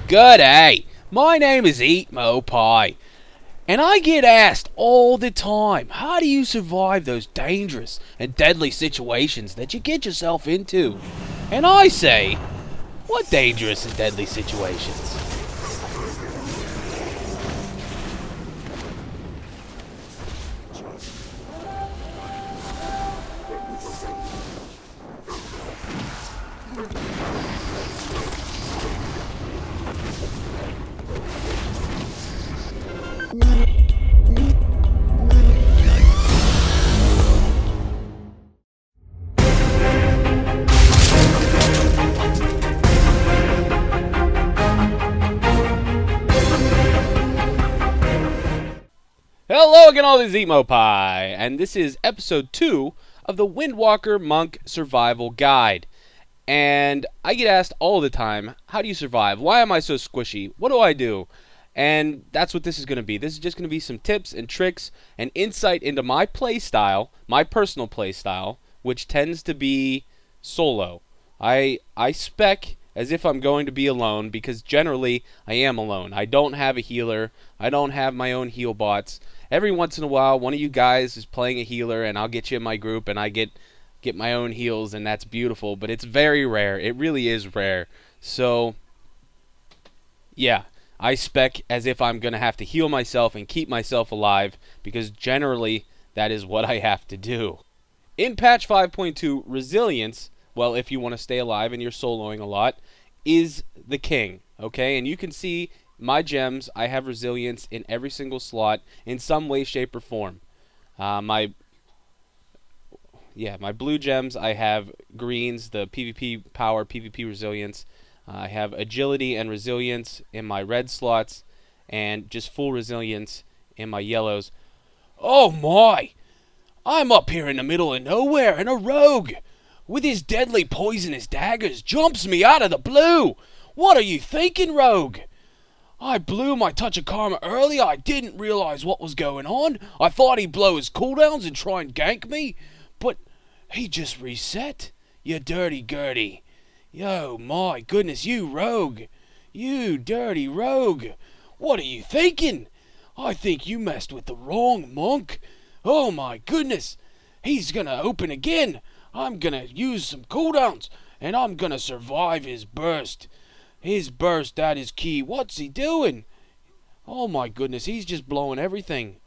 G'day, my name is Eatmopie, and I get asked all the time, how do you survive those dangerous and deadly situations that you get yourself into? And I say, what dangerous and deadly situations? Hello again, all this is Eatmopie, and this is episode 2 of the Windwalker Monk Survival Guide. And I get asked all the time, how do you survive? Why am I so squishy? What do I do? And that's what this is going to be. This is just going to be some tips and tricks and insight into my play style, my personal play style, which tends to be solo. I spec as if I'm going to be alone because generally I am alone. I don't have a healer. I don't have my own heal bots. Every once in a while, one of you guys is playing a healer, and I'll get you in my group, and I get my own heals, and that's beautiful. But it's very rare. It really is rare. So, yeah, I spec as if I'm going to have to heal myself and keep myself alive, because generally that is what I have to do. In patch 5.2, resilience, well, if you want to stay alive and you're soloing a lot, is the king, okay? And you can see my gems, I have resilience in every single slot in some way, shape, or form. My blue gems, I have greens, the PvP power, PvP resilience. I have agility and resilience in my red slots, and just full resilience in my yellows. Oh my! I'm up here in the middle of nowhere, and a rogue, with his deadly poisonous daggers, jumps me out of the blue! What are you thinking, rogue? I blew my touch of karma earlier. I didn't realize what was going on. I thought he'd blow his cooldowns and try and gank me, but he just reset. You dirty Gertie. Yo, my goodness, you rogue. You dirty rogue. What are you thinking? I think you messed with the wrong monk. Oh my goodness. He's gonna open again. I'm gonna use some cooldowns, and I'm gonna survive his burst. His burst, that is key. What's he doing? Oh my goodness, he's just blowing everything.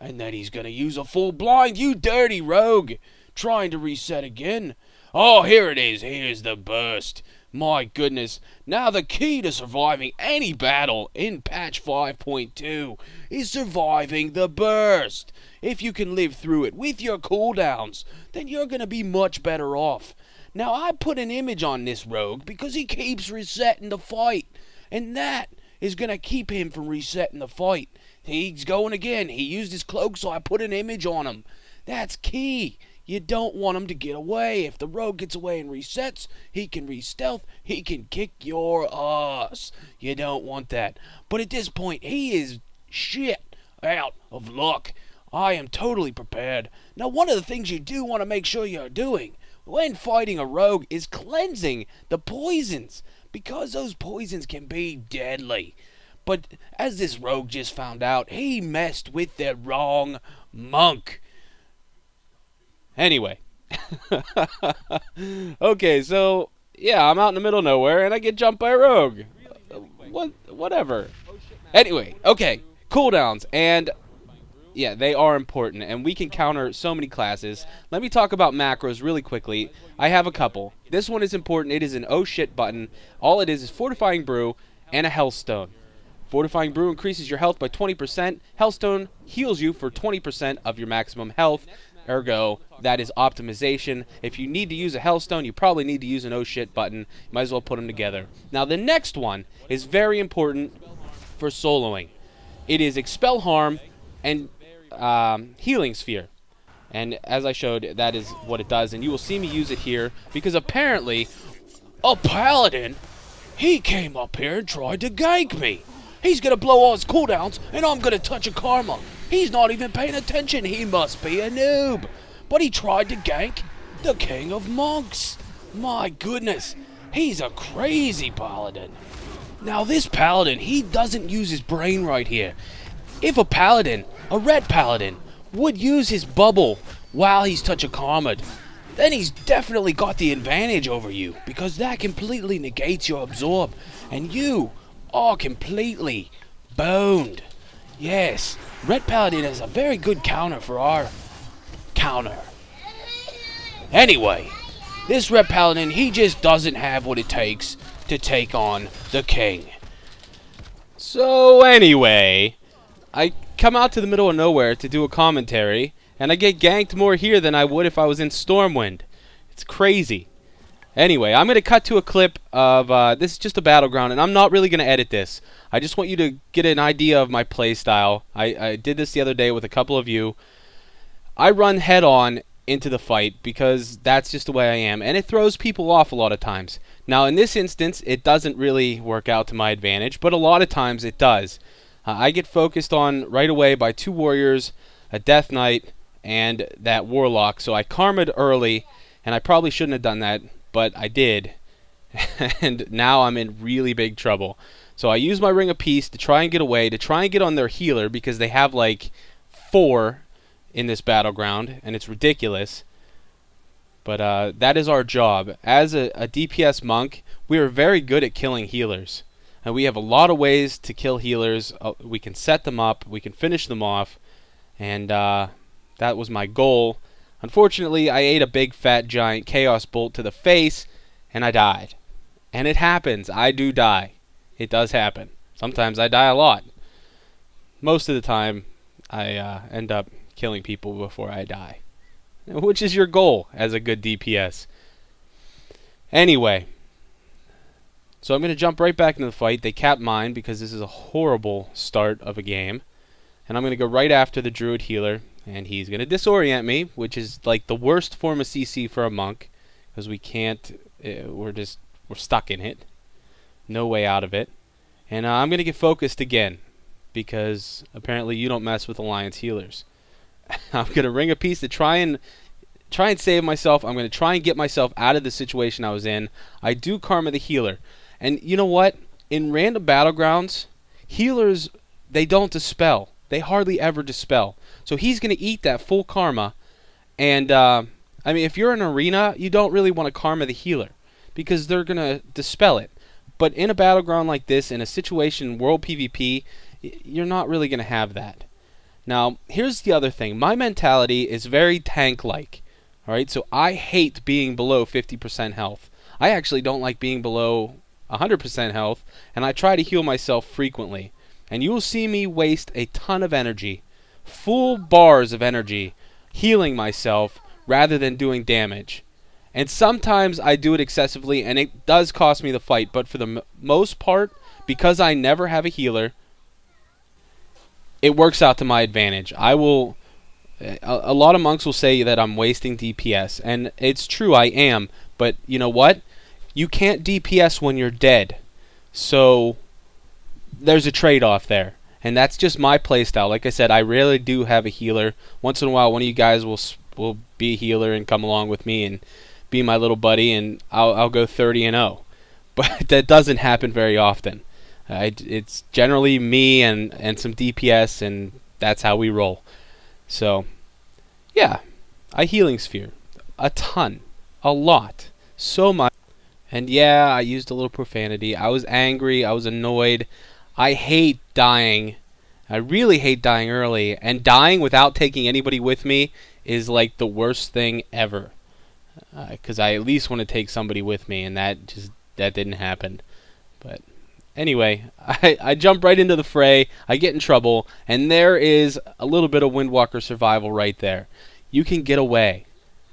And then he's gonna use a full blind. You dirty rogue. Trying to reset again. Oh, here it is. Here's the burst. My goodness. Now the key to surviving any battle in patch 5.2 is surviving the burst. If you can live through it with your cooldowns, then you're gonna be much better off. Now, I put an image on this rogue because he keeps resetting the fight, and that is going to keep him from resetting the fight. He's going again. He used his cloak, so I put an image on him. That's key. You don't want him to get away. If the rogue gets away and resets, he can re-stealth. He can kick your ass. You don't want that. But at this point, he is shit out of luck. I am totally prepared. Now, one of the things you do want to make sure you're doing when fighting a rogue is cleansing the poisons, because those poisons can be deadly. But as this rogue just found out, he messed with the wrong monk. Anyway. Okay, so, yeah, I'm out in the middle of nowhere, and I get jumped by a rogue. Whatever. Anyway, okay, cooldowns, and yeah, they are important, and we can counter so many classes. Let me talk about macros really quickly. I have a couple. This one is important. It is an oh shit button. All it is Fortifying Brew and a Hellstone. Fortifying Brew increases your health by 20%. Hellstone heals you for 20% of your maximum health. Ergo, that is optimization. If you need to use a Hellstone, you probably need to use an oh shit button. You might as well put them together. Now, the next one is very important for soloing. It is Expel Harm and Healing Sphere. And as I showed, that is what it does, and you will see me use it here because apparently a paladin, he came up here and tried to gank me. He's gonna blow all his cooldowns, and I'm gonna touch a karma. He's not even paying attention. He must be a noob. But he tried to gank the King of Monks. My goodness, he's a crazy paladin. Now this paladin, he doesn't use his brain right here. If a paladin, a red paladin, would use his bubble while he's touch of karma'd, then he's definitely got the advantage over you, because that completely negates your absorb, and you are completely boned. Yes, red paladin is a very good counter for our counter. Anyway, this red paladin, he just doesn't have what it takes to take on the king. So anyway, I come out to the middle of nowhere to do a commentary, and I get ganked more here than I would if I was in Stormwind. It's crazy. Anyway, I'm going to cut to a clip of, this is just a battleground, and I'm not really going to edit this. I just want you to get an idea of my playstyle. I did this the other day with a couple of you. I run head-on into the fight because that's just the way I am, and it throws people off a lot of times. Now, in this instance, it doesn't really work out to my advantage, but a lot of times it does. I get focused on right away by 2 warriors, a Death Knight, and that Warlock. So I karma'd early, and I probably shouldn't have done that, but I did. And now I'm in really big trouble. So I use my Ring of Peace to try and get away, to try and get on their healer, because they have like 4 in this battleground, and it's ridiculous. But that is our job. As a DPS monk, we are very good at killing healers. And we have a lot of ways to kill healers. We can set them up, we can finish them off, and that was my goal. Unfortunately, I ate a big fat giant chaos bolt to the face, and I died. And it happens. I do die. It does happen. Sometimes I die a lot. Most of the time, I end up killing people before I die, which is your goal as a good DPS. Anyway, so I'm going to jump right back into the fight. They capped mine because this is a horrible start of a game. And I'm going to go right after the Druid healer, and he's going to disorient me, which is like the worst form of CC for a monk, because we can't, we're stuck in it. No way out of it. And I'm going to get focused again, because apparently you don't mess with Alliance healers. I'm going to Ring of Peace to try and save myself. I'm going to try and get myself out of the situation I was in. I do karma the healer. And you know what? In random battlegrounds, healers, they don't dispel. They hardly ever dispel. So he's going to eat that full karma. And, I mean, if you're in an arena, you don't really want to karma the healer, because they're going to dispel it. But in a battleground like this, in a situation, world PvP, you're not really going to have that. Now, here's the other thing. My mentality is very tank-like. Alright, so I hate being below 50% health. I actually don't like being below 100% health, and I try to heal myself frequently. And you will see me waste a ton of energy, full bars of energy, healing myself rather than doing damage. And sometimes I do it excessively, and it does cost me the fight, but for the most part, because I never have a healer, it works out to my advantage. I will... A lot of monks will say that I'm wasting DPS, and it's true, I am, but you know what? You can't DPS when you're dead. So there's a trade-off there, and that's just my playstyle. Like I said, I rarely do have a healer. Once in a while, one of you guys will be a healer and come along with me and be my little buddy, and I'll go 30-0. But that doesn't happen very often. It's generally me and some DPS, and that's how we roll. So, yeah, I healing sphere. A ton. A lot. So much. And yeah, I used a little profanity. I was angry. I was annoyed. I hate dying. I really hate dying early. And dying without taking anybody with me is like the worst thing ever. Because I at least want to take somebody with me, and that didn't happen. But anyway, I jump right into the fray. I get in trouble, and there is a little bit of Windwalker survival right there. You can get away.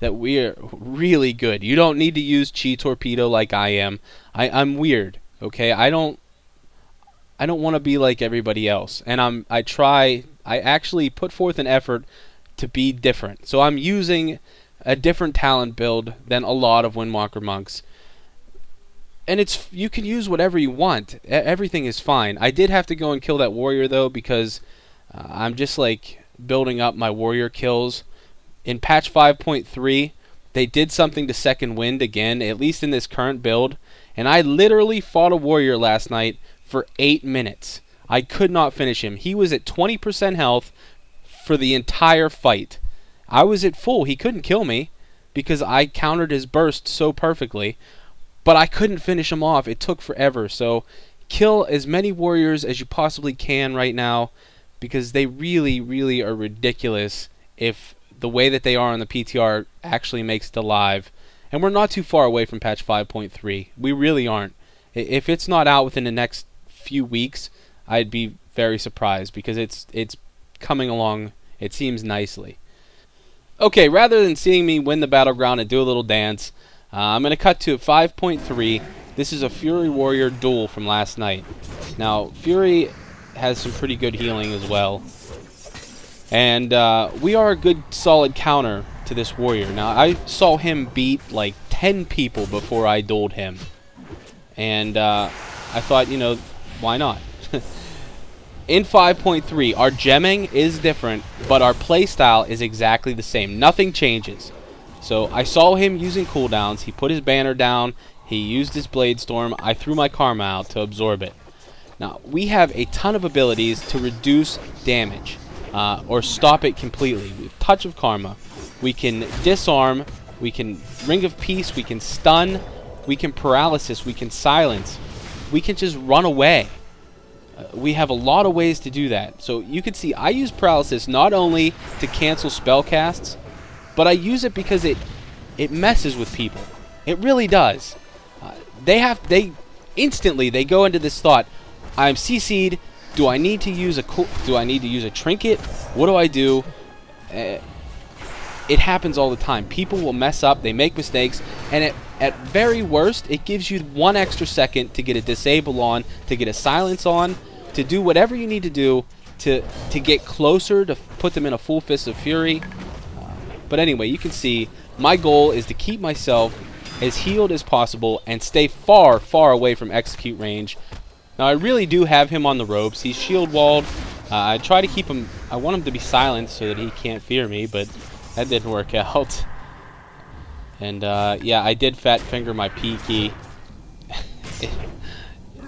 That we're really good. You don't need to use Chi Torpedo like I am. I'm weird, okay? I don't want to be like everybody else, and I actually put forth an effort to be different. So I'm using a different talent build than a lot of Windwalker monks. And you can use whatever you want. Everything is fine. I did have to go and kill that warrior though, because I'm just like building up my warrior kills. In patch 5.3, they did something to second wind again, at least in this current build. And I literally fought a warrior last night for 8 minutes. I could not finish him. He was at 20% health for the entire fight. I was at full. He couldn't kill me because I countered his burst so perfectly, but I couldn't finish him off. It took forever. So kill as many warriors as you possibly can right now, because they really, really are ridiculous if the way that they are on the PTR actually makes it alive. And we're not too far away from patch 5.3. We really aren't. If it's not out within the next few weeks, I'd be very surprised, because it's coming along, it seems, nicely. Okay, rather than seeing me win the battleground and do a little dance, I'm going to cut to 5.3. This is a Fury Warrior duel from last night. Now, Fury has some pretty good healing as well. And we are a good, solid counter to this warrior. Now, I saw him beat like 10 people before I dueled him. And I thought, you know, why not? In 5.3, our gemming is different, but our playstyle is exactly the same. Nothing changes. So I saw him using cooldowns. He put his banner down. He used his Blade Storm. I threw my Karma out to absorb it. Now, we have a ton of abilities to reduce damage or stop it completely. We have Touch of Karma. We can disarm. We can Ring of Peace. We can stun. We can paralysis. We can silence. We can just run away. We have a lot of ways to do that. So you can see I use paralysis not only to cancel spell casts, but I use it because it messes with people. It really does. They instantly go into this thought: I'm CC'd. Do I need to use a trinket? What do I do? It happens all the time. People will mess up. They make mistakes, and at very worst, it gives you 1 extra second to get a disable on, to get a silence on, to do whatever you need to do to get closer, to put them in a full fist of fury. But anyway, you can see my goal is to keep myself as healed as possible and stay far, far away from execute range. Now, I really do have him on the ropes. He's shield walled. I try to keep him. I want him to be silenced so that he can't fear me, but that didn't work out. And yeah, I did fat finger my P key.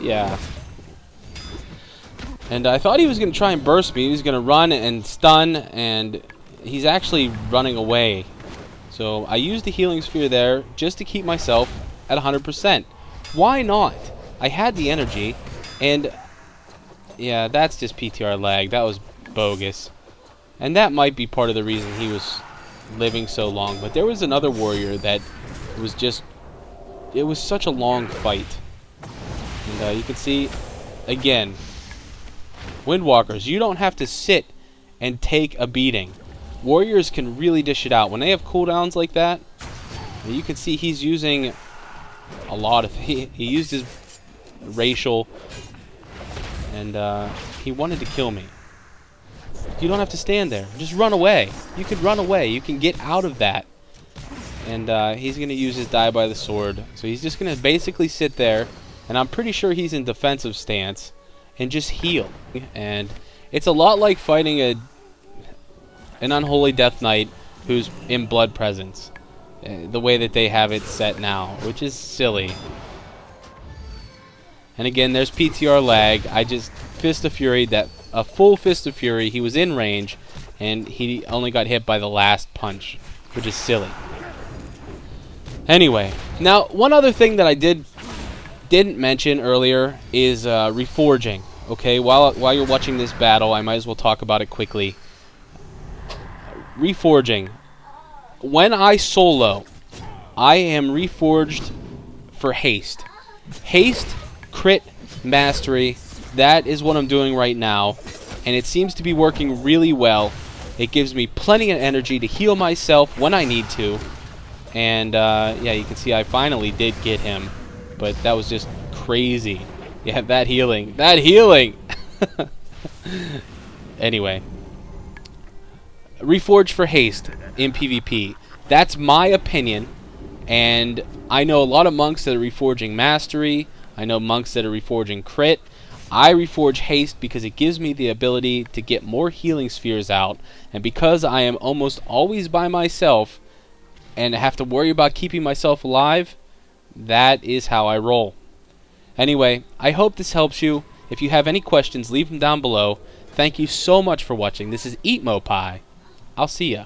Yeah. And I thought he was going to try and burst me. He was going to run and stun, and he's actually running away. So I used the healing sphere there just to keep myself at 100%. Why not? I had the energy, and yeah, that's just PTR lag. That was bogus. And that might be part of the reason he was living so long. But there was another warrior that was just, it was such a long fight. And you can see, again, Windwalkers, you don't have to sit and take a beating. Warriors can really dish it out. When they have cooldowns like that, you can see he's using a lot of... He used his racial, and he wanted to kill me. You don't have to stand there. Just run away. You could run away. You can get out of that. And he's going to use his die by the sword. So he's just going to basically sit there, and I'm pretty sure he's in defensive stance, and just heal. And it's a lot like fighting an unholy death knight who's in blood presence, the way that they have it set now, which is silly. And again, there's PTR lag. I just Fist of Fury, that a full Fist of Fury. He was in range, and he only got hit by the last punch, which is silly. Anyway, now one other thing that I didn't mention earlier is reforging. Okay, while you're watching this battle, I might as well talk about it quickly. Reforging. When I solo, I am reforged for haste. Haste, crit, mastery. That is what I'm doing right now, and it seems to be working really well. It gives me plenty of energy to heal myself when I need to. And yeah, you can see I finally did get him, but that was just crazy. Yeah, that healing. That healing! Anyway. Reforge for haste in PvP. That's my opinion, and I know a lot of monks that are reforging mastery. I know monks that are reforging crit. I reforge haste because it gives me the ability to get more healing spheres out, and because I am almost always by myself and have to worry about keeping myself alive, that is how I roll. Anyway, I hope this helps you. If you have any questions, leave them down below. Thank you so much for watching. This is Eatmopie. I'll see ya.